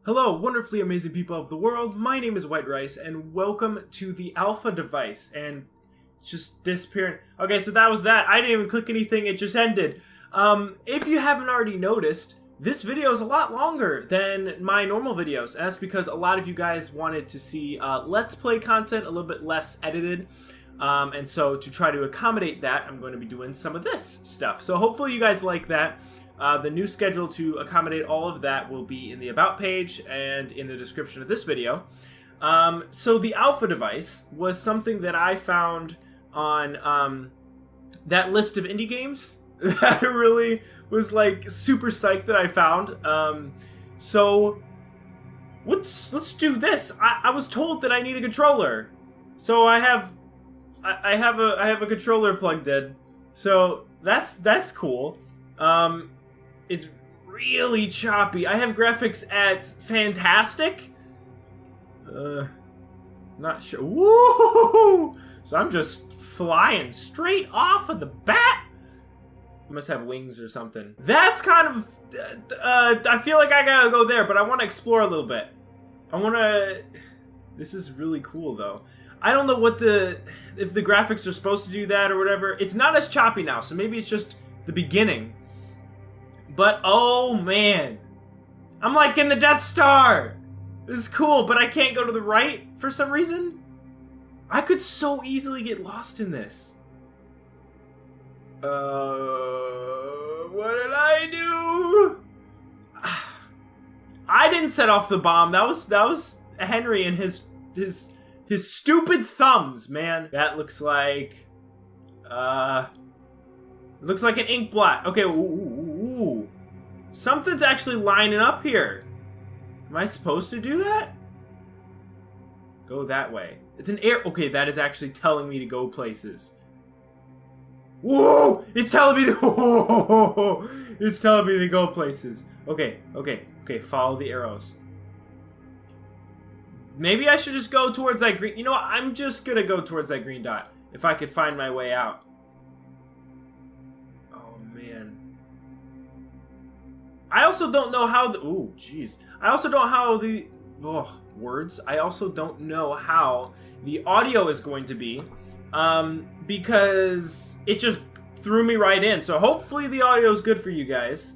Hello, wonderfully amazing people of the world. My name is White Rice, and welcome to the Alpha device. And it's just disappearing. Okay, so that was that. I didn't even click anything. It just ended. If you haven't already noticed, this video is a lot longer than my normal videos. And that's because a lot of you guys wanted to see Let's Play content a little bit less edited. And so to try to accommodate that, I'm going to be doing some of this stuff. So hopefully you guys like that. The new schedule to accommodate all of that will be in the About page and in the description of this video. So the Alpha device was something that I found on that list of indie games that I really was like super psyched that I found. So let's do this. I was told that I need a controller, so I have a controller plugged in. So that's cool. It's really choppy. I have graphics at fantastic. Not sure. Woo! So I'm just flying straight off of the bat. I must have wings or something. That's kind of. I feel like I gotta go there, but I want to explore a little bit. I want to. This is really cool, though. I don't know what if the graphics are supposed to do that or whatever. It's not as choppy now, so maybe it's just the beginning. But, oh man, I'm like in the Death Star. This is cool, but I can't go to the right for some reason. I could so easily get lost in this. What did I do? I didn't set off the bomb. That was Henry and his stupid thumbs, man. That looks like, looks like an ink blot. Okay, ooh. Something's actually lining up here. Am I supposed to do that? Go that way. It's an air. Okay, that is actually telling me to go places. Whoa! It's telling me to. It's telling me to go places. Okay. Follow the arrows. Maybe I should just go towards that green. You know what? I'm just gonna go towards that green dot if I could find my way out. Oh man. I also don't know how the. Ooh, jeez. I also don't know how the. Words. I also don't know how the audio is going to be, because it just threw me right in. So hopefully the audio is good for you guys.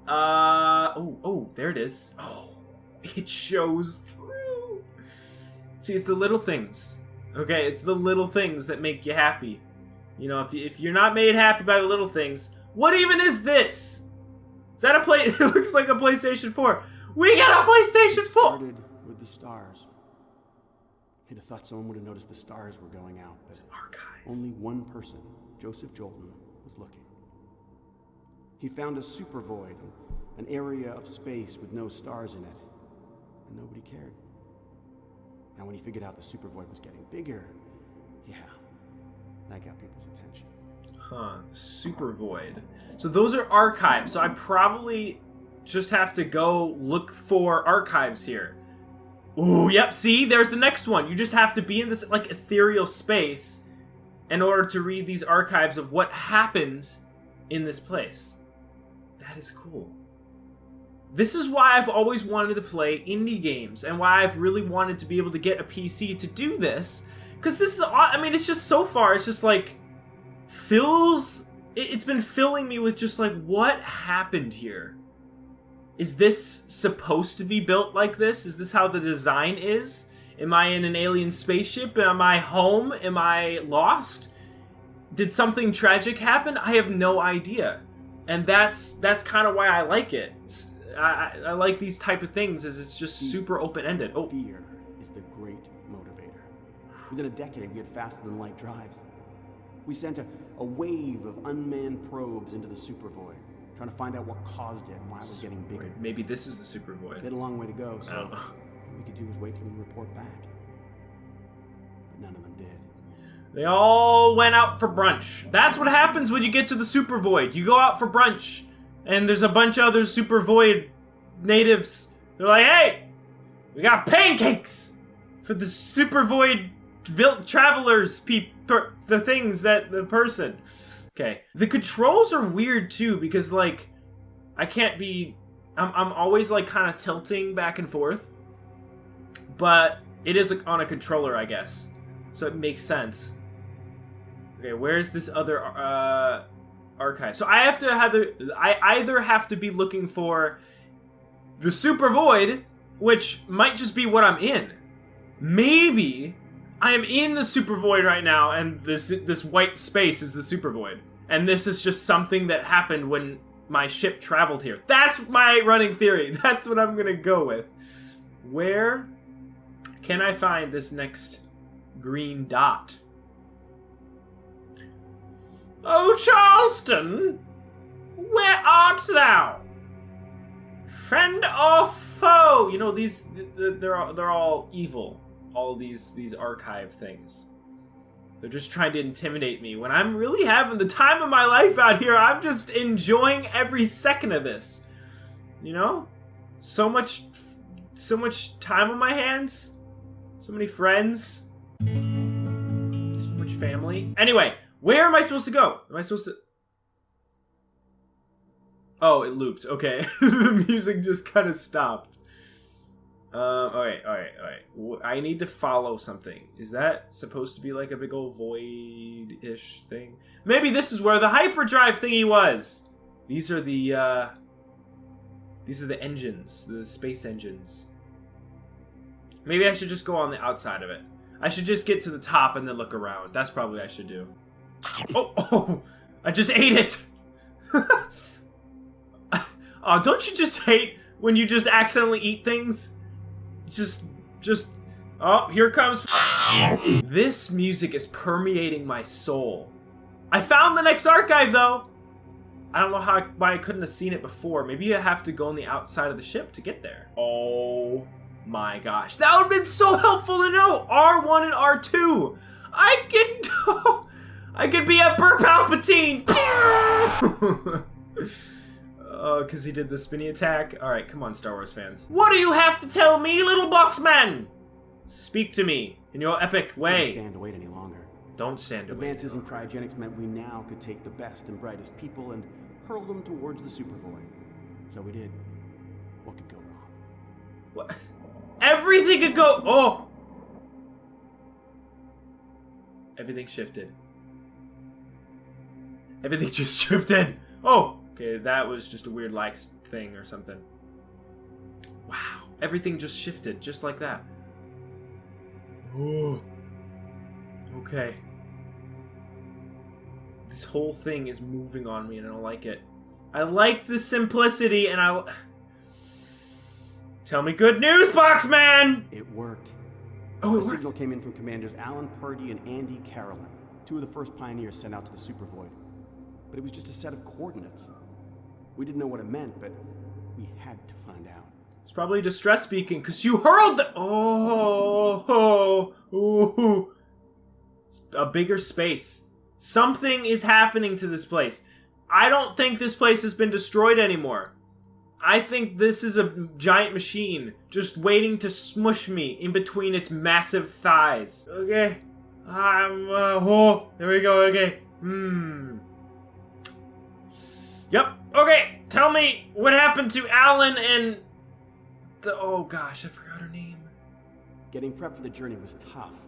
Oh, there it is. Oh, it shows through. See, it's the little things. Okay, it's the little things that make you happy. You know, if you're not made happy by the little things, what even is this? Is that a play? It looks like a PlayStation 4. We got a PlayStation 4! Started with the stars. You'd have thought someone would have noticed the stars were going out, but it's an archive. Only one person, Joseph Jolton, was looking. He found a super void, an area of space with no stars in it, and nobody cared. Now when he figured out the super void was getting bigger, yeah, that got people's attention. Huh, the super void. So those are archives, so I probably just have to go look for archives here. Ooh, yep, see? There's the next one. You just have to be in this, like, ethereal space in order to read these archives of what happens in this place. That is cool. This is why I've always wanted to play indie games, and why I've really wanted to be able to get a PC to do this. Because this is, I mean, it's just so far, it's just like, it's been filling me with just like, what happened here? Is this supposed to be built like this? Is this how the design is? Am I in an alien spaceship? Am I home? Am I lost? Did something tragic happen? I have no idea. And that's kind of why I like it. I like these type of things, as it's just super open-ended. Oh. Fear is the great motivator. Within a decade, we had faster-than-light drives. We sent a wave of unmanned probes into the super void, trying to find out what caused it and why it was getting bigger. Maybe this is the super void. We had a long way to go, so I don't know. All we could do was wait for them to report back. But none of them did. They all went out for brunch. That's what happens when you get to the super void. You go out for brunch, and there's a bunch of other super void natives. They're like, hey, we got pancakes for the super void travelers, the things that the person. Okay. The controls are weird too, because like I can't be I'm always like kind of tilting back and forth, but it is on a controller, I guess, so it makes sense. Okay, where's this other archive? So I either have to be looking for the Super Void, which might just be what I'm in. Maybe I am in the Super Void right now, and this white space is the Super Void, and this is just something that happened when my ship traveled here. That's my running theory. That's what I'm gonna go with. Where can I find this next green dot? Oh, Charleston, where art thou? Friend or foe? You know, they're all evil. All these archive things. They're just trying to intimidate me when I'm really having the time of my life out here. I'm just enjoying every second of this. You know? So much time on my hands. So many friends. So much family. Anyway, where am I supposed to go? Am I supposed to... Oh, it looped. Okay. The music just kind of stopped. Alright. I need to follow something. Is that supposed to be like a big old void-ish thing? Maybe this is where the hyperdrive thingy was! These are the engines. The space engines. Maybe I should just go on the outside of it. I should just get to the top and then look around. That's probably what I should do. Oh! I just ate it! Oh, don't you just hate when you just accidentally eat things? Oh, here comes... This music is permeating my soul. I found the next archive, though! I don't know why I couldn't have seen it before. Maybe you have to go on the outside of the ship to get there. Oh my gosh. That would have been so helpful to know! R1 and R2! I could be Emperor Palpatine! Oh, because he did the spinny attack? Alright, come on, Star Wars fans. What do you have to tell me, little boxman? Speak to me in your epic way. Don't stand to wait any longer. Don't stand to wait. Advances in cryogenics meant we now could take the best and brightest people and hurl them towards the Super Void. So we did. What could go wrong? What? Everything could go... Oh! Everything shifted. Everything just shifted. Oh! Okay, that was just a weird like thing or something. Wow. Everything just shifted, just like that. Oh. Okay. This whole thing is moving on me and I don't like it. I like the simplicity and I... Tell me good news, Boxman! It worked. Oh, it worked. The signal came in from Commanders Alan Purdy and Andy Carolyn, two of the first pioneers sent out to the Super Void. But it was just a set of coordinates. We didn't know what it meant, but we had to find out. It's probably distress speaking, because you hurled the... Oh. It's a bigger space. Something is happening to this place. I don't think this place has been destroyed anymore. I think this is a giant machine just waiting to smush me in between its massive thighs. Okay. There we go, okay. Yep. Okay, tell me what happened to Alan and oh gosh, I forgot her name. Getting prepped for the journey was tough.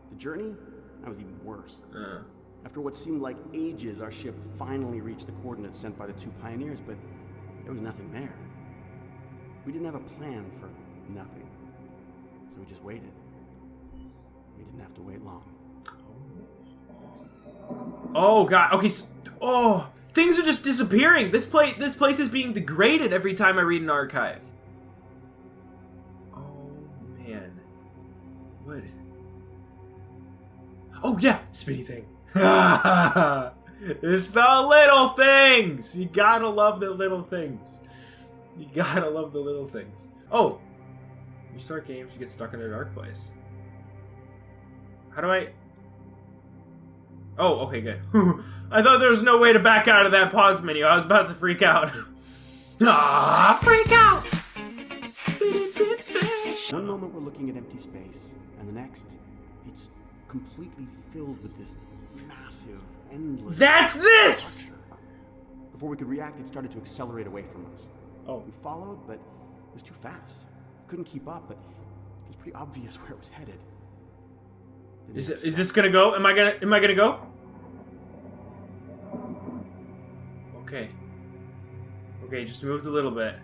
The journey? That was even worse. After what seemed like ages, our ship finally reached the coordinates sent by the two pioneers, but there was nothing there. We didn't have a plan for nothing. So we just waited. We didn't have to wait long. Oh god, okay, so, things are just disappearing. This place is being degraded every time I read an archive. Oh man. What? Oh yeah, spinny thing. It's the little things. You gotta love the little things. You gotta love the little things. Oh, you start games, you get stuck in a dark place. How do I? Oh, okay, good. I thought there was no way to back out of that pause menu. I was about to freak out. Freak out! One moment we're looking at empty space, and the next, it's completely filled with this massive, endless... That's this! structure. Before we could react, it started to accelerate away from us. Oh. We followed, but it was too fast. Couldn't keep up, but it was pretty obvious where it was headed. Is this gonna go? Am I gonna go? Okay. Okay, just moved a little bit.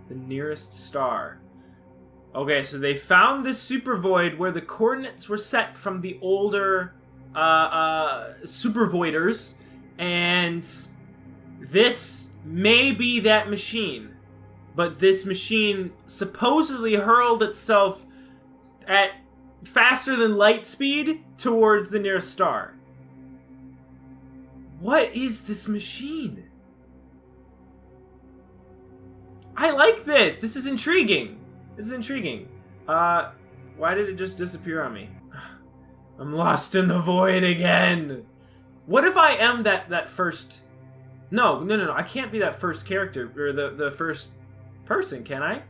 The nearest star. Okay, so they found this super void where the coordinates were set from the older super voiders, and this may be that machine. But this machine supposedly hurled itself at faster than light speed towards the nearest star. What is this machine? I like this. This is intriguing. This is intriguing. Why did it just disappear on me? I'm lost in the void again. What if I am that first... No. I can't be that first character, or the first person, can I?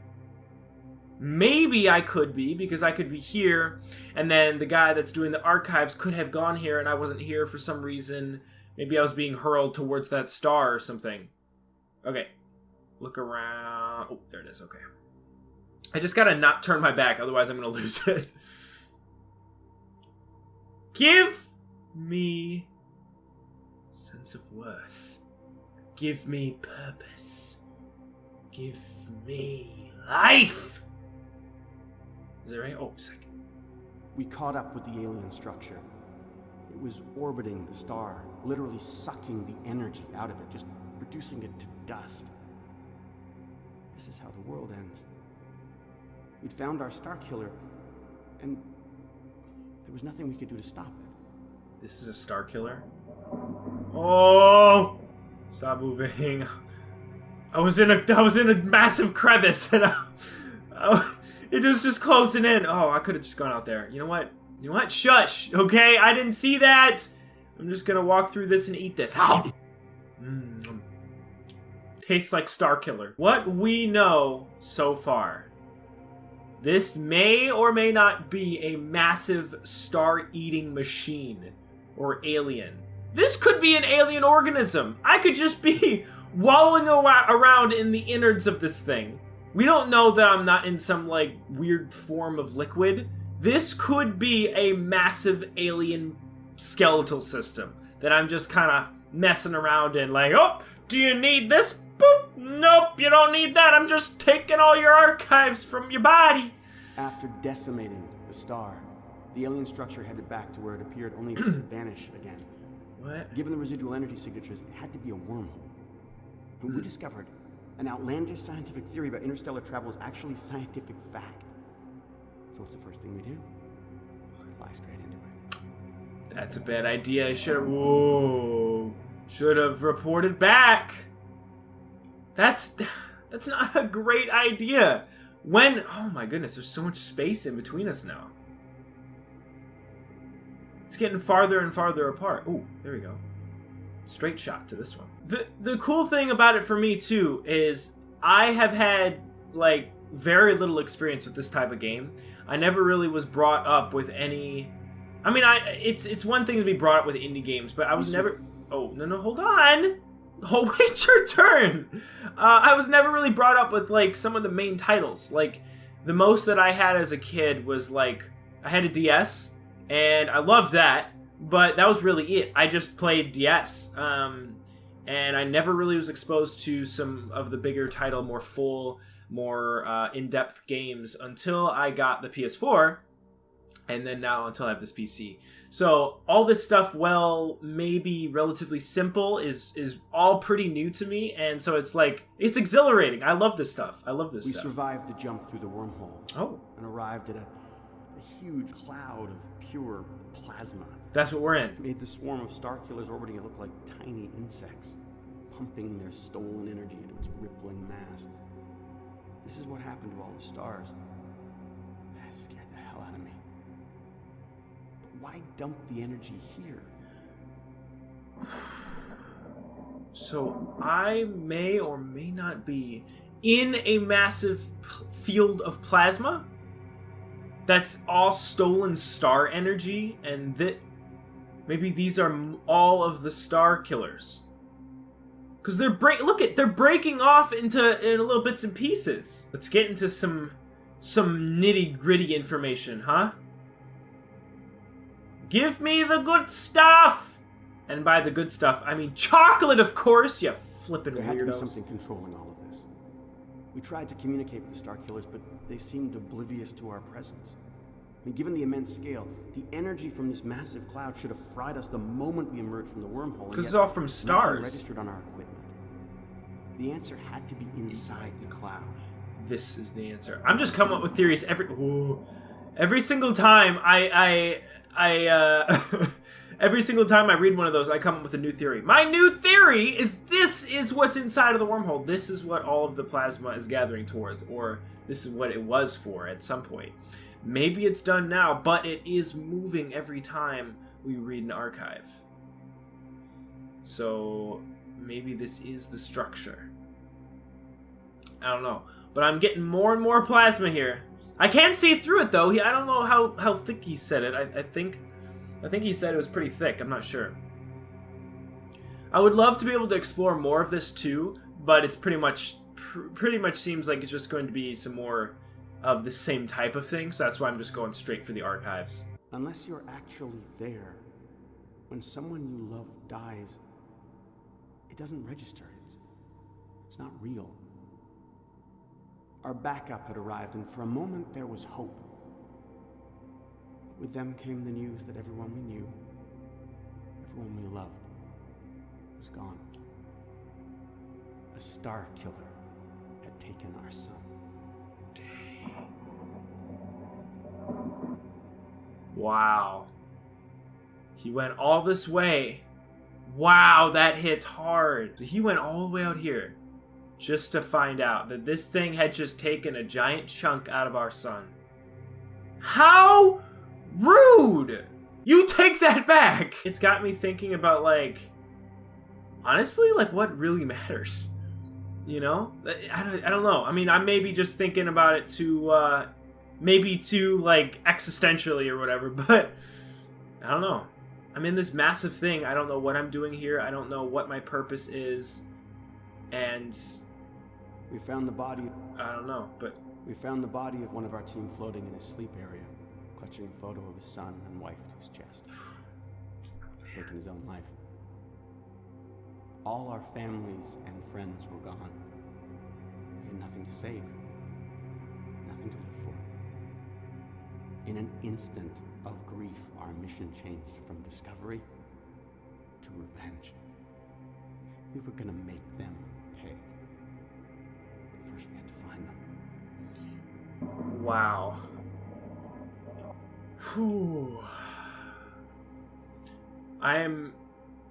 Maybe I could be, because I could be here, and then the guy that's doing the archives could have gone here, and I wasn't here for some reason. Maybe I was being hurled towards that star or something. Okay. Look around. Oh, there it is. Okay. I just gotta not turn my back, otherwise I'm gonna lose it. Give me sense of worth. Give me purpose. Give me life. Is that right? Oh, second. We caught up with the alien structure. It was orbiting the star, literally sucking the energy out of it, just reducing it to dust. This is how the world ends. We'd found our star killer, and there was nothing we could do to stop it. This is a star killer? Oh! Stop moving. I was in a massive crevice, and it was just closing in. Oh, I could have just gone out there. You know what? Shush! Okay, I didn't see that! I'm just gonna walk through this and eat this. Ow! Tastes like star killer. What we know so far. This may or may not be a massive star-eating machine or alien. This could be an alien organism. I could just be wallowing around in the innards of this thing. We don't know that I'm not in some, like, weird form of liquid. This could be a massive alien skeletal system that I'm just kind of messing around in, like, oh, do you need this? Boop. Nope, you don't need that. I'm just taking all your archives from your body. After decimating the star, the alien structure headed back to where it appeared only to vanish again. What? Given the residual energy signatures, it had to be a wormhole. And we discovered an outlandish scientific theory about interstellar travel is actually scientific fact. So what's the first thing we do? Fly straight into it. That's a bad idea. I should have reported back. That's not a great idea. Oh my goodness, there's so much space in between us now. It's getting farther and farther apart. Oh, there we go. Straight shot to this one. The cool thing about it for me too is I have had like very little experience with this type of game. I never really was brought up with any. I mean, it's one thing to be brought up with indie games, but I was never. Oh no, hold on. Oh, wait your turn! I was never really brought up with, like, some of the main titles. Like, the most that I had as a kid was, like, I had a DS, and I loved that, but that was really it. I just played DS, and I never really was exposed to some of the bigger title, more full, more in-depth games until I got the PS4, and then now until I have this PC. So all this stuff, well, maybe relatively simple, is all pretty new to me, and so it's like, it's exhilarating. I love this stuff. We survived the jump through the wormhole. Oh. And arrived at a huge cloud of pure plasma. That's what we're in. It made the swarm of star killers orbiting it look like tiny insects, pumping their stolen energy into its rippling mass. This is what happened to all the stars. That scared the hell out of me. Why dump the energy here? So I may or may not be in a massive field of plasma that's all stolen star energy, and that maybe these are all of the star killers. Because they're they're breaking off into little bits and pieces. Let's get into some nitty-gritty information, huh? Give me the good stuff! And by the good stuff, I mean chocolate, of course, you flippin' weirdos. There had to be something controlling all of this. We tried to communicate with the Star Killers, but they seemed oblivious to our presence. I mean, given the immense scale, the energy from this massive cloud should have fried us the moment we emerged from the wormhole. Because it's all from stars. Registered on our equipment. The answer had to be inside the cloud. This is the answer. I'm just coming up with theories every single time every single time I read one of those, I come up with a new theory. My new theory is this is what's inside of the wormhole. This is what all of the plasma is gathering towards, or this is what it was for at some point. Maybe it's done now, but it is moving every time we read an archive. So maybe this is the structure. I don't know. But I'm getting more and more plasma here. I can't see through it, though. I don't know how thick he said it. I think he said it was pretty thick. I'm not sure. I would love to be able to explore more of this, too, but it's pretty much seems like it's just going to be some more of the same type of thing, so that's why I'm just going straight for the archives. Unless you're actually there, when someone you love dies, it doesn't register. It's not real. Our backup had arrived, and for a moment there was hope. But with them came the news that everyone we knew, everyone we loved, was gone. A Star Killer had taken our son. Wow. He went all this way. Wow, that hits hard. So he went all the way out here just to find out that this thing had just taken a giant chunk out of our son. How rude! You take that back! It's got me thinking about, like, honestly, like, what really matters? You know? I don't know. I mean, I'm maybe just thinking about it maybe too, like, existentially or whatever, but I don't know. I'm in this massive thing. I don't know what I'm doing here. I don't know what my purpose is. And we found the body. I don't know, but we found the body of one of our team floating in his sleep area, clutching a photo of his son and wife to his chest, taking his own life. All our families and friends were gone. We had nothing to save, nothing to live for. In an instant of grief, our mission changed from discovery to revenge. We were gonna make them pay. But first we had to find them. Wow. Whew. I am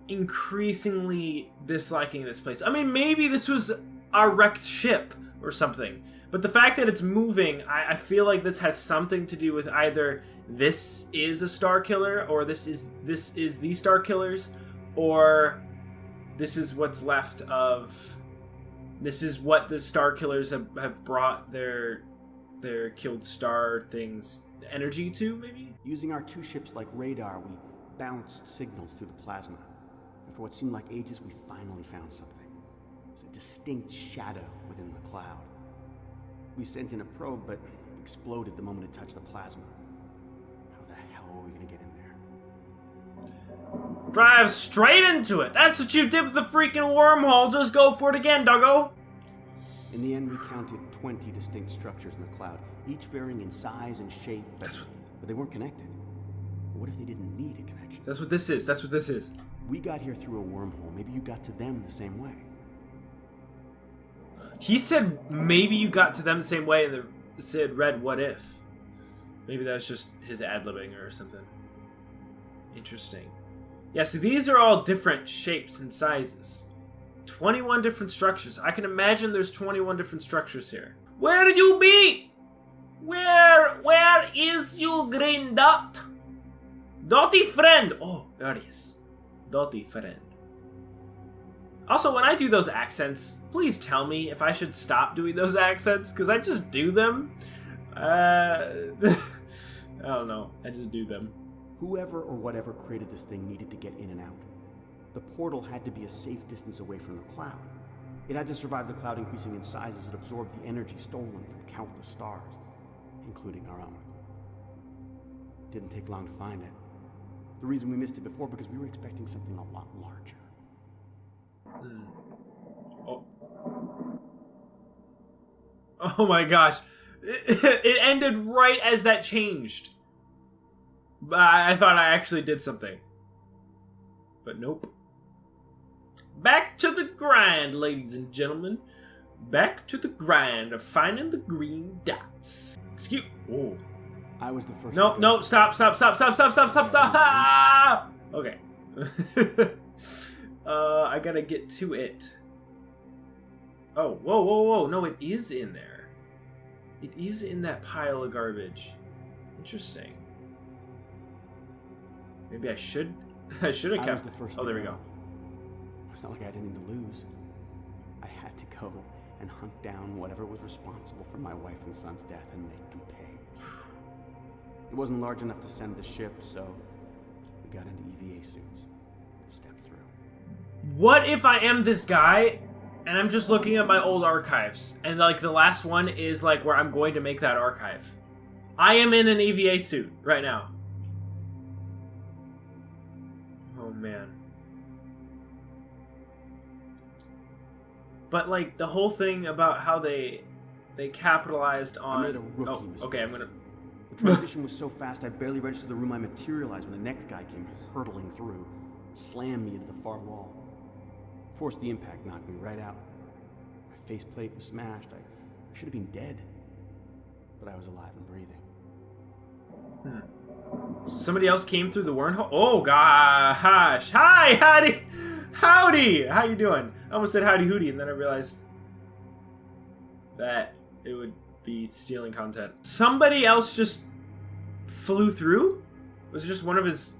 increasingly disliking this place. I mean, maybe this was our wrecked ship or something. But the fact that it's moving, I feel like this has something to do with either this is a Star Killer, or this is the Star Killers, or this is what's left of... This is what the Star Killers have brought their killed star things energy to, maybe? Using our two ships like radar, we bounced signals through the plasma. And for what seemed like ages, we finally found something. It was a distinct shadow within the cloud. We sent in a probe, but exploded the moment it touched the plasma. How the hell were we gonna get in there? Drive straight into it! That's what you did with the freaking wormhole! Just go for it again, doggo! In the end, we counted 20 distinct structures in the cloud, each varying in size and shape, but they weren't connected. What if they didn't need a connection? That's what this is. That's what this is. We got here through a wormhole. Maybe you got to them the same way. He said maybe you got to them the same way, and the Sid read what if. Maybe that's just his ad-libbing or something. Interesting. Yeah, so these are all different shapes and sizes. 21 different structures. I can imagine there's 21 different structures here. Where you be? Where is you, green dot? Dotty friend. Oh, there he is. Dotty friend. Also, when I do those accents, please tell me if I should stop doing those accents, because I just do them. I don't know. I just do them. Whoever or whatever created this thing needed to get in and out. The portal had to be a safe distance away from the cloud. It had to survive the cloud increasing in size as it absorbed the energy stolen from countless stars, including our own. Didn't take long to find it. The reason we missed it before, because we were expecting something a lot larger. Oh. Oh my gosh. It ended right as that changed. I thought I actually did something. But nope. Back to the grind, ladies and gentlemen. Back to the grind of finding the green dots. Excuse. Oh. I was the first. No, stop. Ah! Okay. I gotta get to it. Oh, whoa. No, it is in there. It is in that pile of garbage. Interesting. Maybe I should have kept. I was the first. Oh, there we go. It's not like I had anything to lose. I had to go and hunt down whatever was responsible for my wife and son's death and make them pay. It wasn't large enough to send the ship, so we got into EVA suits. Stepped through. What if I am this guy and I'm just looking at my old archives and like the last one is like where I'm going to make that archive? I am in an EVA suit right now. Oh man. But like the whole thing about how they capitalized on. I made a rookie mistake. Okay, I'm gonna. The transition was so fast I barely registered the room I materialized when the next guy came hurtling through, slammed me into the far wall. Forced the impact knocked me right out. My faceplate was smashed. I should have been dead, but I was alive and breathing. Somebody else came through the wormhole. Oh gosh! Hi, howdy! How you doing? I almost said howdy hooty, and then I realized that it would be stealing content. Somebody else just flew through? Was it just one of his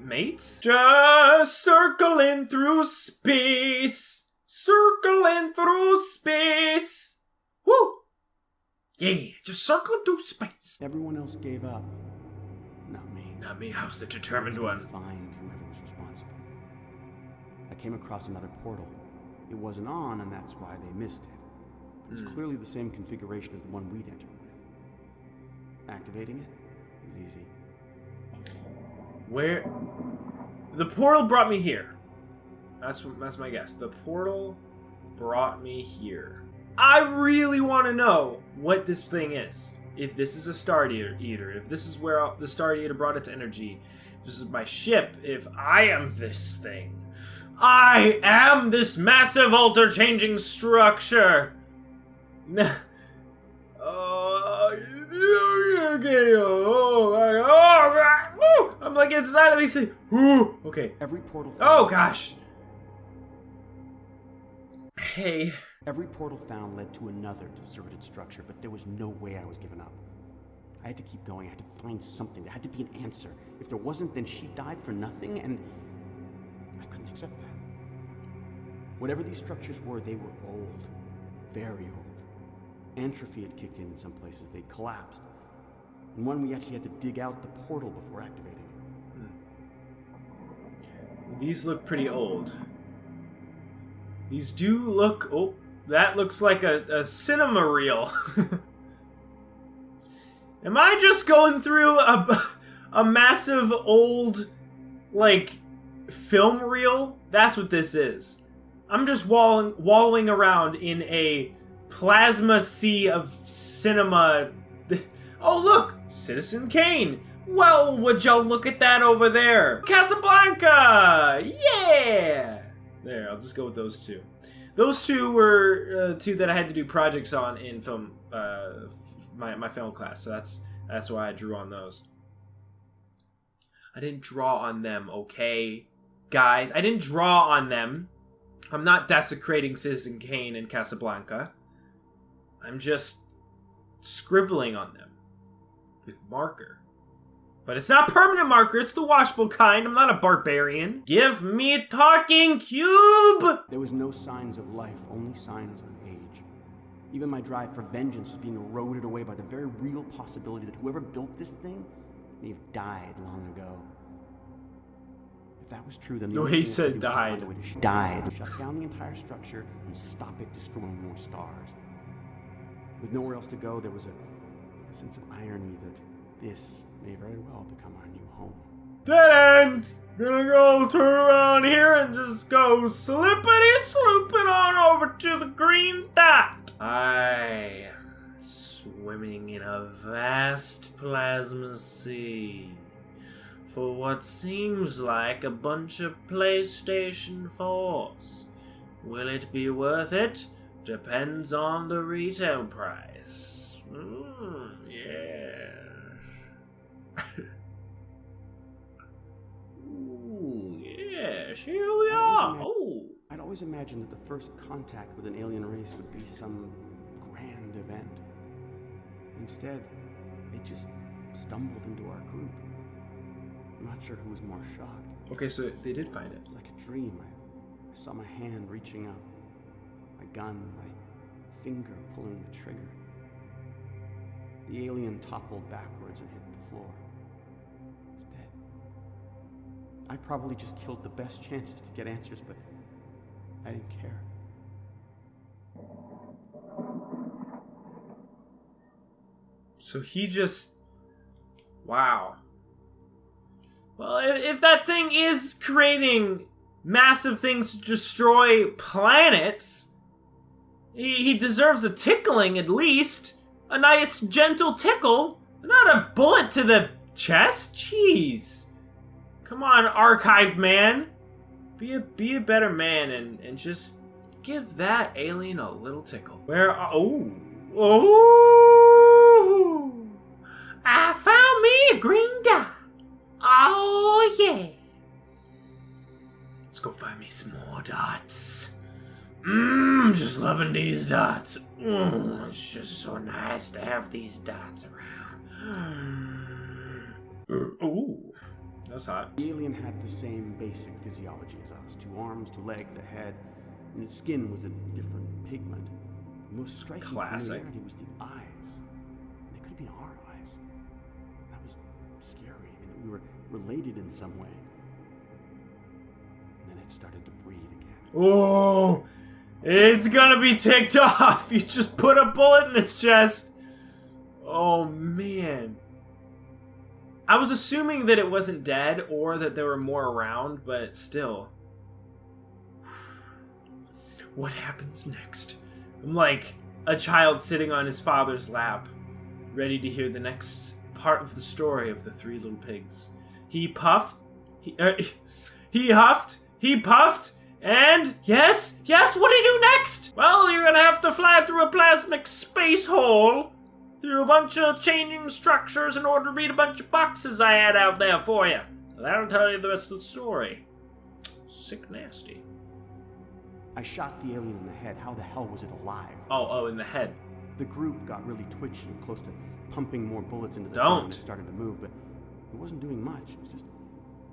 mates? Just circling through space. Circling through space. Woo! Yeah, just circling through space. Everyone else gave up. Not me. Not me. I was the determined one. Find whoever was responsible. I came across another portal. It wasn't on, and that's why they missed it. It's clearly the same configuration as the one we'd entered with. Activating it was easy. Where? The portal brought me here. That's my guess. The portal brought me here. I really want to know what this thing is. If this is a Star Eater, if this is where the Star Eater brought its energy, if this is my ship, if I am this thing. I am this massive alter-changing structure. I'm like inside of these things. Okay. Every portal. Oh gosh. Hey. Every portal found led to another deserted structure, but there was no way I was giving up. I had to keep going. I had to find something. There had to be an answer. If there wasn't, then she died for nothing, and I couldn't accept that. Whatever these structures were, they were old. Very old. Entropy had kicked in some places. They'd collapsed. In one, we actually had to dig out the portal before activating it. These look pretty old. These do look... Oh, that looks like a cinema reel. Am I just going through a massive old, like, film reel? That's what this is. I'm just wallowing around in a plasma sea of cinema. Oh, look! Citizen Kane! Well, would y'all look at that over there? Casablanca! Yeah! There, I'll just go with those two. Those two were two that I had to do projects on in film, my film class. So that's why I drew on those. I didn't draw on them, okay? Guys, I didn't draw on them. I'm not desecrating Citizen Kane and Casablanca. I'm just scribbling on them with marker. But it's not permanent marker, it's the washable kind. I'm not a barbarian. Give me a talking cube! There was no signs of life, only signs of age. Even my drive for vengeance was being eroded away by the very real possibility that whoever built this thing may have died long ago. If that was true, then the No, only he thing I said could do was to find died. a way to died, shut down the entire structure, and stop it destroying more stars. With nowhere else to go, there was a sense of irony that this may very well become our new home. Dead end! Gonna go turn around here and just go slippity slooping on over to the green dot. I am swimming in a vast plasma sea for what seems like a bunch of PlayStation 4s. Will it be worth it? Depends on the retail price. Yes. Ooh, yes, here we are. I'd always imagined that the first contact with an alien race would be some grand event. Instead, they just stumbled into our group. I'm not sure who was more shocked. Okay, so they did find it. It was like a dream. I saw my hand reaching up, my gun, my finger pulling the trigger. The alien toppled backwards and hit the floor. He's dead. I probably just killed the best chances to get answers, but I didn't care. So he just... Wow. Well, if that thing is creating massive things to destroy planets, he deserves a tickling at least. A nice, gentle tickle. Not a bullet to the chest? Jeez. Come on, archive man. Be a better man and just give that alien a little tickle. Where are... Oh. I found me a green dot. Oh, yeah. Let's go find me some more dots. Just loving these dots. It's just so nice to have these dots around. Ooh, that's hot. The alien had the same basic physiology as us. 2 arms, 2 legs, a head, and its skin was a different pigment. The most striking familiarity was the eyes. And they could have been our eyes. That was scary. I mean, that we were related in some way. And then it started to breathe again. Oh, it's gonna be ticked off. You just put a bullet in its chest. Oh, man. I was assuming that it wasn't dead or that there were more around, but still. What happens next? I'm like a child sitting on his father's lap, ready to hear the next part of the story of the 3 little pigs. He puffed, he huffed, he puffed, and yes, what do you do next? Well, you're gonna have to fly through a plasmic space hole, through a bunch of changing structures in order to read a bunch of boxes I had out there for you. That'll tell you the rest of the story. Sick nasty. I shot the alien in the head. How the hell was it alive? Oh, in the head. The group got really twitchy and close to pumping more bullets into the thing when it started to move, but it wasn't doing much. It was just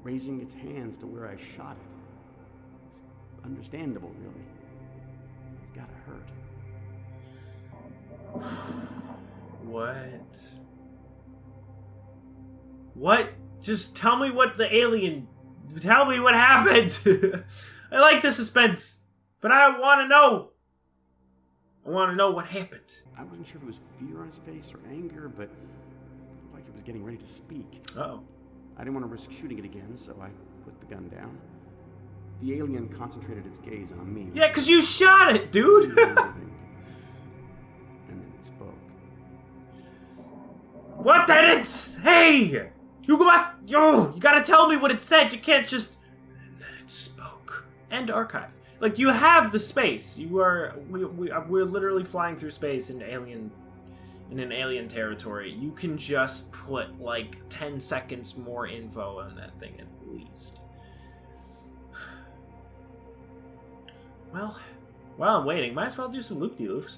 raising its hands to where I shot it. It's understandable, really. It's gotta hurt. What? Just tell me what the alien... Tell me what happened! I like the suspense, but I want to know. I want to know what happened. I wasn't sure if it was fear on his face or anger, but it looked like it was getting ready to speak. Uh-oh. I didn't want to risk shooting it again, so I put the gun down. The alien concentrated its gaze on me. Yeah, because you shot it, dude! And then it spoke. What did it say? You gotta tell me what it said. You can't just... And then it spoke. End archive. Like, you have the space. We're literally flying through space in an alien territory. You can just put, like, 10 seconds more info on that thing at least. Well, while I'm waiting, might as well do some loop-de-loops.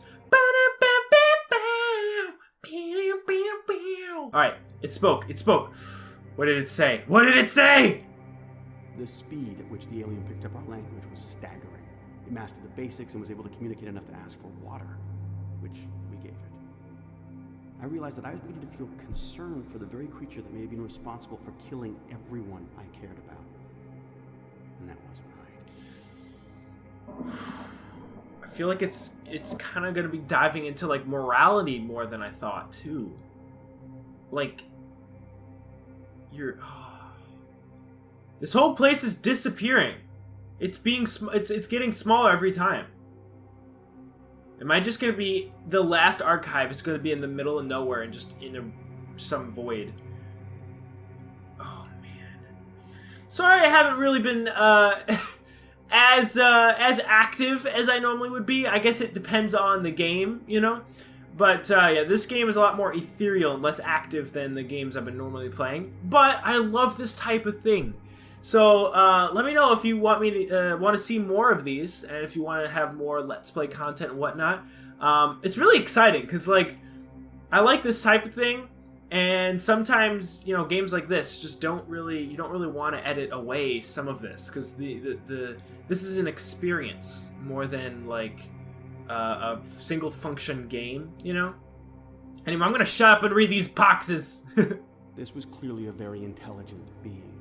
Alright, it spoke. What did it say? The speed at which the alien picked up our language was staggering. It mastered the basics and was able to communicate enough to ask for water, which we gave it. I realized that I was beginning to feel concern for the very creature that may have been responsible for killing everyone I cared about. And that wasn't right. I feel like it's kind of going to be diving into, like, morality more than I thought, too. Like, this whole place is disappearing. It's getting smaller every time. Am I just going to be... The last archive is going to be in the middle of nowhere and just in some void. Oh, man. Sorry I haven't really been as active as I normally would be. I guess it depends on the game, you know? But, yeah, this game is a lot more ethereal and less active than the games I've been normally playing. But I love this type of thing. So, let me know if you want me to want to see more of these, and if you want to have more Let's Play content and whatnot. It's really exciting, because, like, I like this type of thing, and sometimes, you know, games like this just you don't really want to edit away some of this, because this is an experience more than, like, a single function game, you know? Anyway, I'm going to shut up and read these boxes. This was clearly a very intelligent being.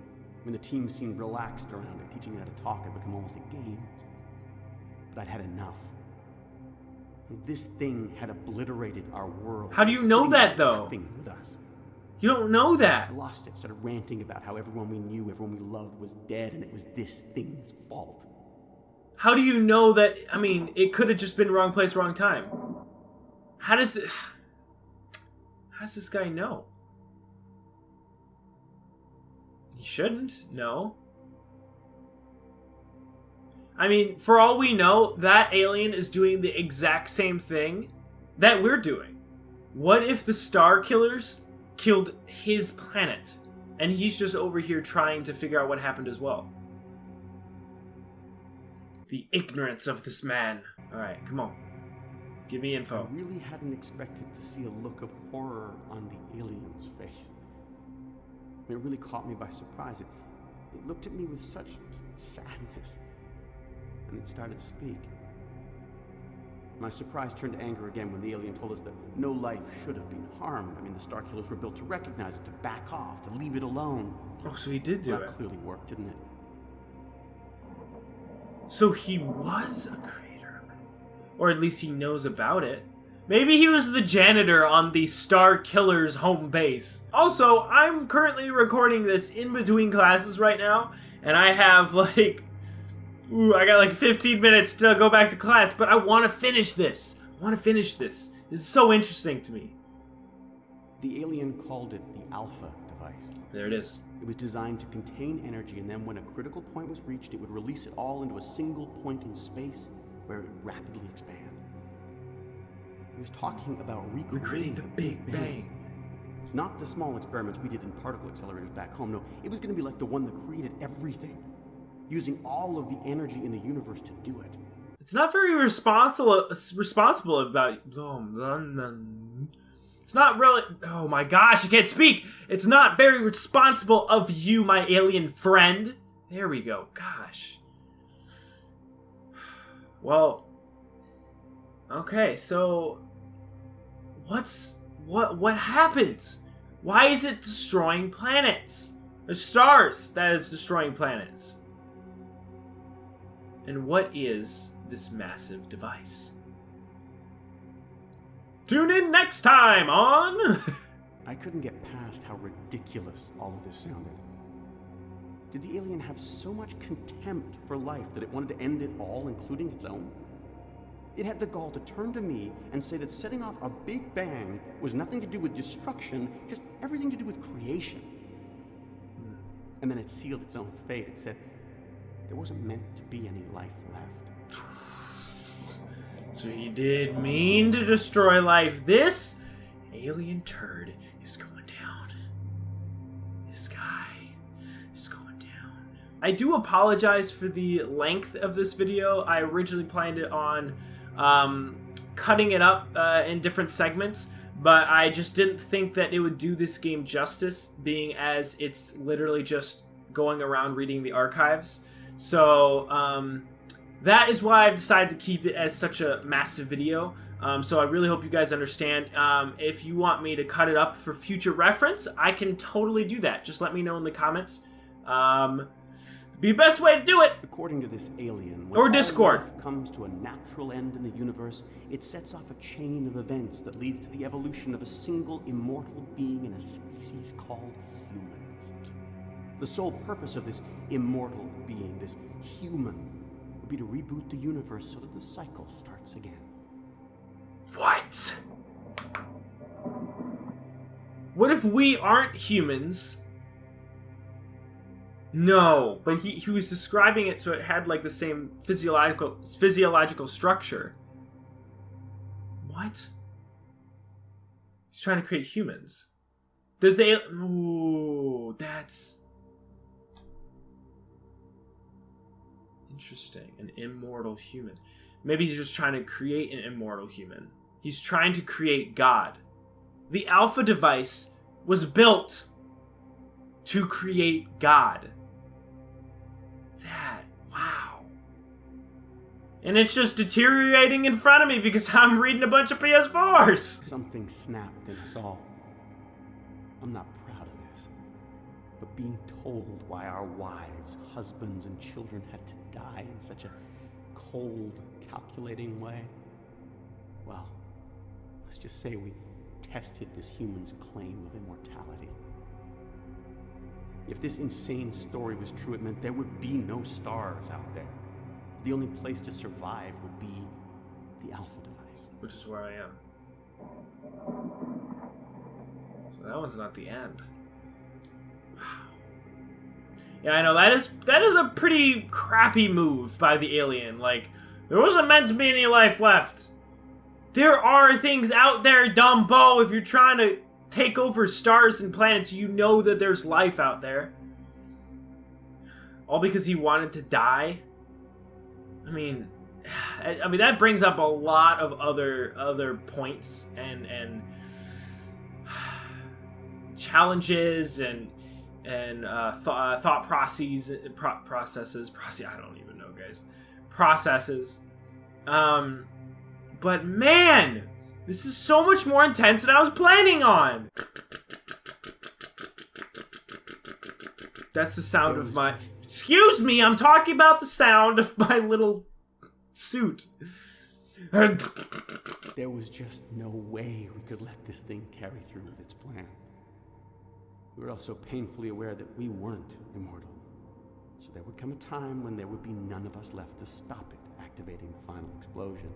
When the team seemed relaxed around it, teaching it how to talk had become almost a game. But I'd had enough. I mean, this thing had obliterated our world. How do you know that, though? Nothing with us. You don't know that. I lost it, started ranting about how everyone we knew, everyone we loved was dead, and it was this thing's fault. How do you know that? I mean, it could have just been wrong place, wrong time. How does this guy know? He shouldn't know. I mean, for all we know, that alien is doing the exact same thing that we're doing. What if the Star Killers killed his planet, and he's just over here trying to figure out what happened as well? The ignorance of this man. Alright, come on. Give me info. I really hadn't expected to see a look of horror on the alien's face. It really caught me by surprise. It looked at me with such sadness, and it started to speak. My surprise turned to anger again when the alien told us that no life should have been harmed. I mean, the Star Killers were built to recognize it, to back off, to leave it alone. Oh, so he did do it. That clearly worked, didn't it? So he was a creator. Or at least he knows about it. Maybe he was the janitor on the Star Killer's home base. Also, I'm currently recording this in between classes right now, and I have, like... I got like 15 minutes to go back to class, but I want to finish this. This is so interesting to me. The alien called it the Alpha device. There it is. It was designed to contain energy, and then when a critical point was reached, it would release it all into a single point in space where it would rapidly expand. He was talking about recreating the Big Bang. Not the small experiments we did in particle accelerators back home. No, it was going to be like the one that created everything, using all of the energy in the universe to do it. It's not very responsible about... It's not really... Oh my gosh, I can't speak! It's not very responsible of you, my alien friend. There we go. Gosh. Well... Okay, so... What happens? Why is it destroying planets? The stars that is destroying planets. And what is this massive device? Tune in next time on... I couldn't get past how ridiculous all of this sounded. Did the alien have so much contempt for life that it wanted to end it all, including its own? It had the gall to turn to me and say that setting off a Big Bang was nothing to do with destruction, just everything to do with creation. And then it sealed its own fate. It said there wasn't meant to be any life left. So he did mean to destroy life. This alien turd is going down. This guy is going down. I do apologize for the length of this video. I originally planned it on cutting it up in different segments, but I just didn't think that it would do this game justice, being as it's literally just going around reading the archives. So that is why I've decided to keep it as such a massive video. So I really hope you guys understand. If you want me to cut it up for future reference, I can totally do that. Just let me know in the comments. Be the best way to do it. According to this alien, when Or Discord. all life comes to a natural end in the universe, it sets off a chain of events that leads to the evolution of a single immortal being in a species called humans. The sole purpose of this immortal being, this human, would be to reboot the universe so that the cycle starts again. What? What if we aren't humans? No, but he was describing it so it had like the same physiological structure. What? He's trying to create humans. There's a... Ooh, that's... interesting. An immortal human. Maybe he's just trying to create an immortal human. He's trying to create God. The Alpha device was built to create God. That, wow. And it's just deteriorating in front of me because I'm reading a bunch of PS4s. Something snapped in us all. I'm not proud of this, but being told why our wives, husbands, and children had to die in such a cold, calculating way, well, let's just say we tested this human's claim of immortality. If this insane story was true, it meant there would be no stars out there. The only place to survive would be the Alpha device. Which is where I am. So that one's not the end. Wow. Yeah, I know, that is a pretty crappy move by the alien. Like, there wasn't meant to be any life left. There are things out there, Dumbo. If you're trying to take over stars and planets, you know that there's life out there. All because he wanted to die? I mean, that brings up a lot of other points and challenges and thought processes. I don't even know, guys. Processes. But man, this is so much more intense than I was planning on. That's the sound of my... Excuse me, I'm talking about the sound of my little suit. There was just no way we could let this thing carry through with its plan. We were also painfully aware that we weren't immortal. So there would come a time when there would be none of us left to stop it activating the final explosion.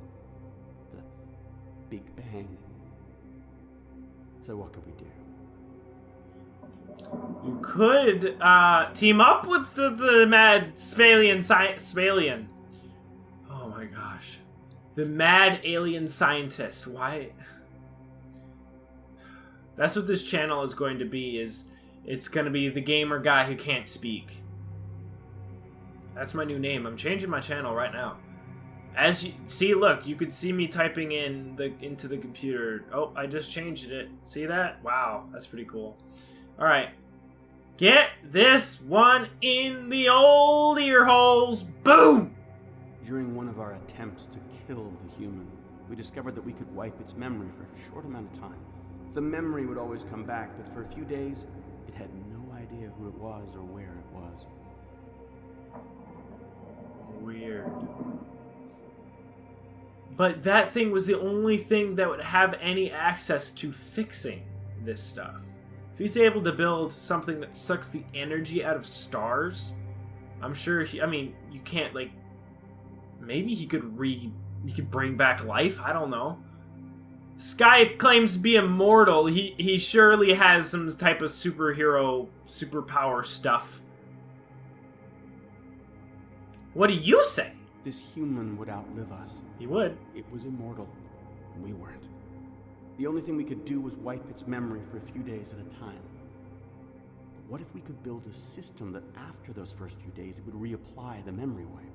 The Big Bang. So what could we do? You could team up with the mad Spalian. Oh my gosh. The mad alien scientist. Why? That's what this channel is going to be, it's going to be the gamer guy who can't speak. That's my new name. I'm changing my channel right now. As you see, look, you could see me typing into the computer. Oh, I just changed it. See that? Wow, that's pretty cool. All right. Get this one in the old ear holes. Boom! During one of our attempts to kill the human, we discovered that we could wipe its memory for a short amount of time. The memory would always come back, but for a few days, it had no idea who it was or where it was. Weird. But that thing was the only thing that would have any access to fixing this stuff. If he's able to build something that sucks the energy out of stars, I'm sure you can't, like, maybe he could bring back life, I don't know. Sky claims to be immortal. He surely has some type of superpower stuff. What do you say? This human would outlive us. He would. It was immortal, and we weren't. The only thing we could do was wipe its memory for a few days at a time. But what if we could build a system that after those first few days, it would reapply the memory wipe?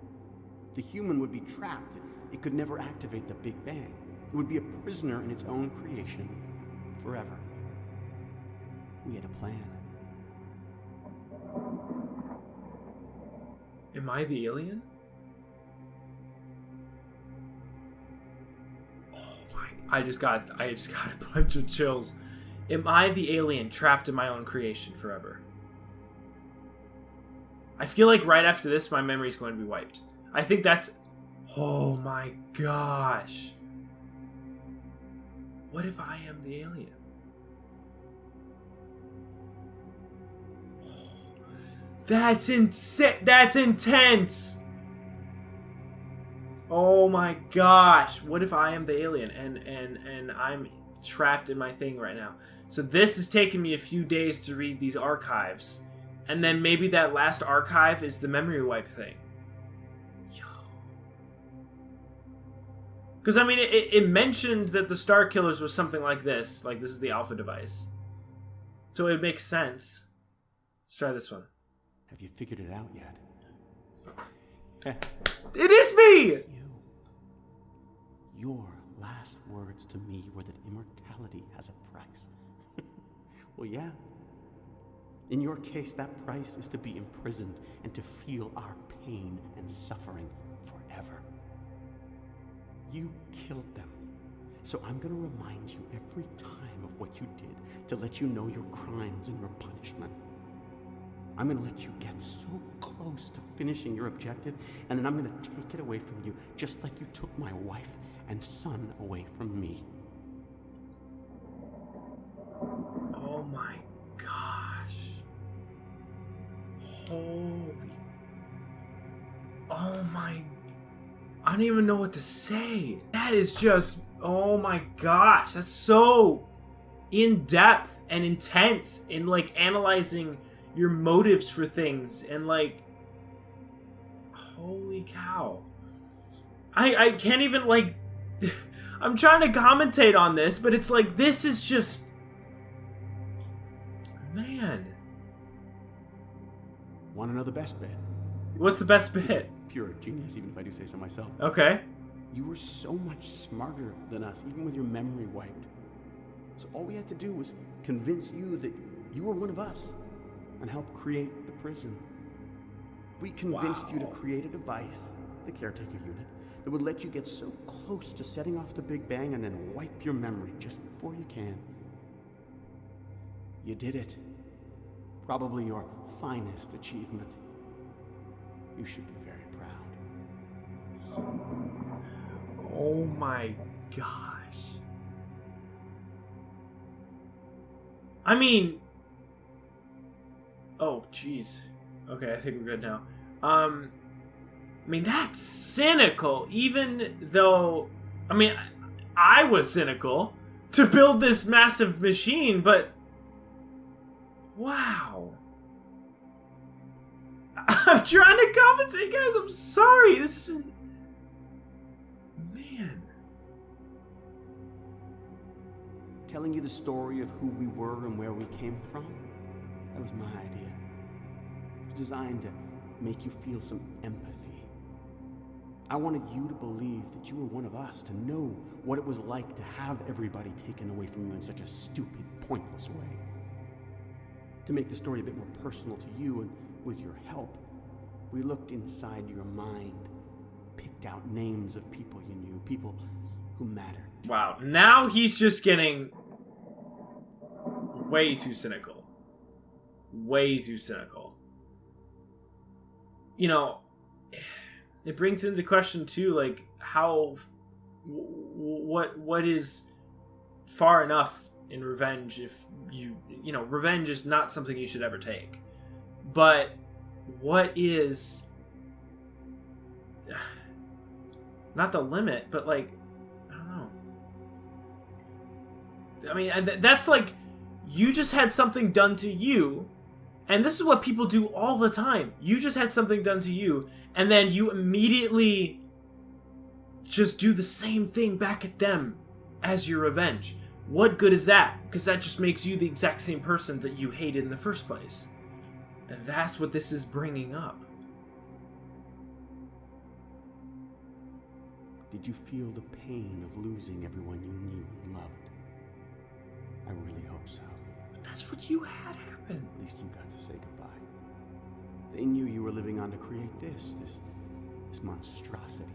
The human would be trapped. It could never activate the Big Bang. It would be a prisoner in its own creation forever. We had a plan. Am I the alien? Oh my, I just got a bunch of chills. Am I the alien trapped in my own creation forever? I feel like right after this, my memory's going to be wiped. I think that's... Oh my gosh. What if I am the alien? That's insane. That's intense. Oh my gosh. What if I am the alien and I'm trapped in my thing right now? So this has taken me a few days to read these archives. And then maybe that last archive is the memory wipe thing. Because, I mean, it mentioned that the Star Killers was something like this. Like, this is the Alpha device. So it makes sense. Let's try this one. Have you figured it out yet? It is me! It's you. Your last words to me were that immortality has a price. Well, yeah. In your case, that price is to be imprisoned and to feel our pain and suffering forever. You killed them. So I'm going to remind you every time of what you did to let you know your crimes and your punishment. I'm going to let you get so close to finishing your objective, and then I'm going to take it away from you, just like you took my wife and son away from me. Oh my gosh. Holy. Oh my. I don't even know what to say. That is just. Oh my gosh. That's so in depth and intense in like analyzing your motives for things and like. Holy cow. I can't even like. I'm trying to commentate on this, but it's like this is just. Man. Want to know the best bit? What's the best bit? Pure genius, even if I do say so myself. Okay. You were so much smarter than us, even with your memory wiped. So all we had to do was convince you that you were one of us and help create the prison. We convinced you to create a device, the caretaker unit, that would let you get so close to setting off the Big Bang and then wipe your memory just before you can. You did it. Probably your finest achievement. You should be very proud. Oh my gosh. I mean... Oh, jeez. Okay, I think we're good now. I mean, that's cynical, even though... I mean, I was cynical to build this massive machine, but... Wow. I'm trying to compensate, guys. I'm sorry. This isn't... Man. Telling you the story of who we were and where we came from, that was my idea. It was designed to make you feel some empathy. I wanted you to believe that you were one of us, to know what it was like to have everybody taken away from you in such a stupid, pointless way. To make the story a bit more personal to you, and with your help, we looked inside your mind, picked out names of people you knew, people who mattered. Wow, now he's just getting way too cynical. Way too cynical. You know, it brings into question too, like, how... What is far enough in revenge if you know, revenge is not something you should ever take. But what is not the limit, but like, I don't know. I mean, that's like, you just had something done to you, and this is what people do all the time. You just had something done to you, and then you immediately just do the same thing back at them as your revenge. What good is that? Because that just makes you the exact same person that you hated in the first place. And that's what this is bringing up. Did you feel the pain of losing everyone you knew and loved? I really hope so. But that's what you had happen. At least you got to say goodbye. They knew you were living on to create this monstrosity.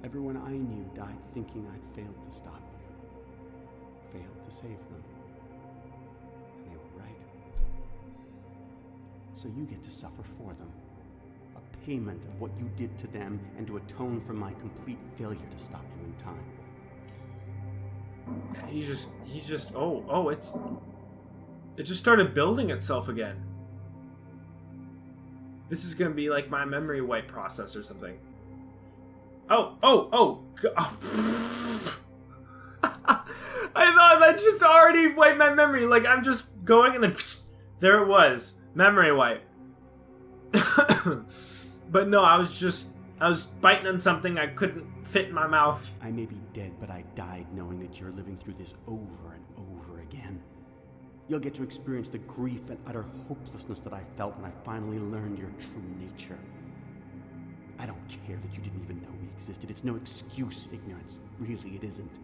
Everyone I knew died thinking I'd failed to stop you. Failed to save them. And they were right. so you get to suffer for them. A payment of what you did to them and to atone for my complete failure to stop you in time. It just started building itself again. This is gonna be like my memory wipe process or something. I thought that just already wiped my memory. Like, I'm just going and then there it was. Memory wipe. But no, I was biting on something I couldn't fit in my mouth. I may be dead, but I died knowing that you're living through this over and over again. You'll get to experience the grief and utter hopelessness that I felt when I finally learned your true nature. I don't care that you didn't even know we existed. It's no excuse, ignorance. Really, it isn't.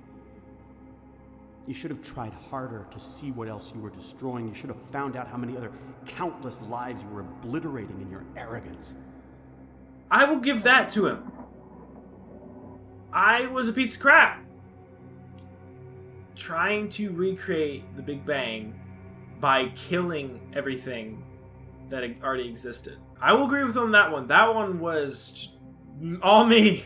You should have tried harder to see what else you were destroying. You should have found out how many other countless lives you were obliterating in your arrogance. I will give that to him. I was a piece of crap. Trying to recreate the Big Bang by killing everything that already existed. I will agree with him on that one. That one was all me.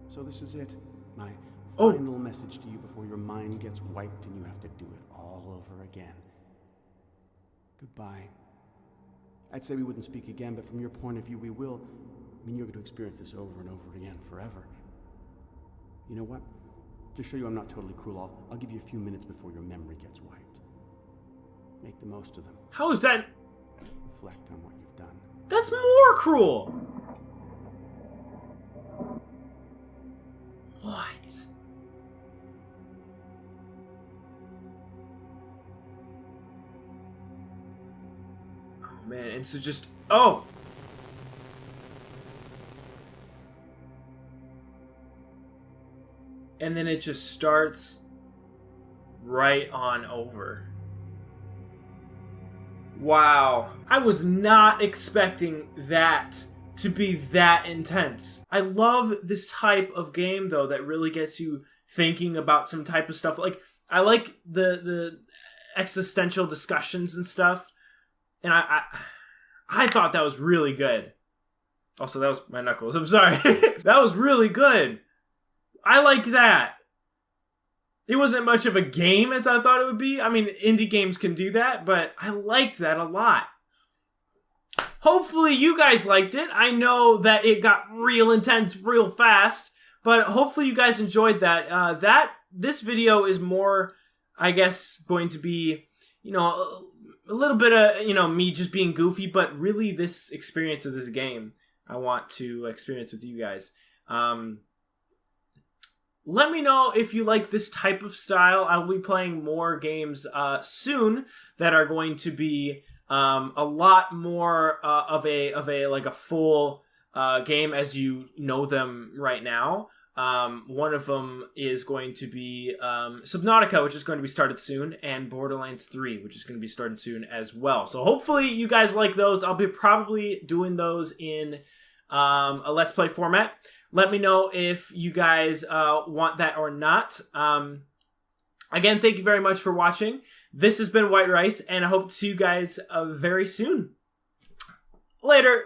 So this is it. My final message to you before your mind gets wiped and you have to do it all over again. Goodbye. I'd say we wouldn't speak again, but from your point of view, we will. I mean, you're going to experience this over and over again forever. You know what? To show you I'm not totally cruel, I'll give you a few minutes before your memory gets wiped. Make the most of them. How is that? Reflect on what you've done. That's more cruel. What? Oh man, and so just and then it just starts right on over. Wow. I was not expecting that to be that intense. I love this type of game, though, that really gets you thinking about some type of stuff. Like, I like the existential discussions and stuff. And I thought that was really good. Also, that was my knuckles. I'm sorry. That was really good. I like that. It wasn't much of a game as I thought it would be. I mean, indie games can do that, but I liked that a lot. Hopefully you guys liked it. I know that it got real intense real fast, but hopefully you guys enjoyed that. This video is more, I guess, going to be, a little bit of, me just being goofy, but really this experience of this game I want to experience with you guys. Let me know if you like this type of style. I'll be playing more games soon that are going to be a lot more of a full game as you know them right now. One of them is going to be Subnautica, which is going to be started soon, and Borderlands 3, which is going to be started soon as well. So hopefully you guys like those. I'll be probably doing those in a Let's Play format. Let me know if you guys want that or not. Again, thank you very much for watching. This has been White Rice, and I hope to see you guys very soon. Later!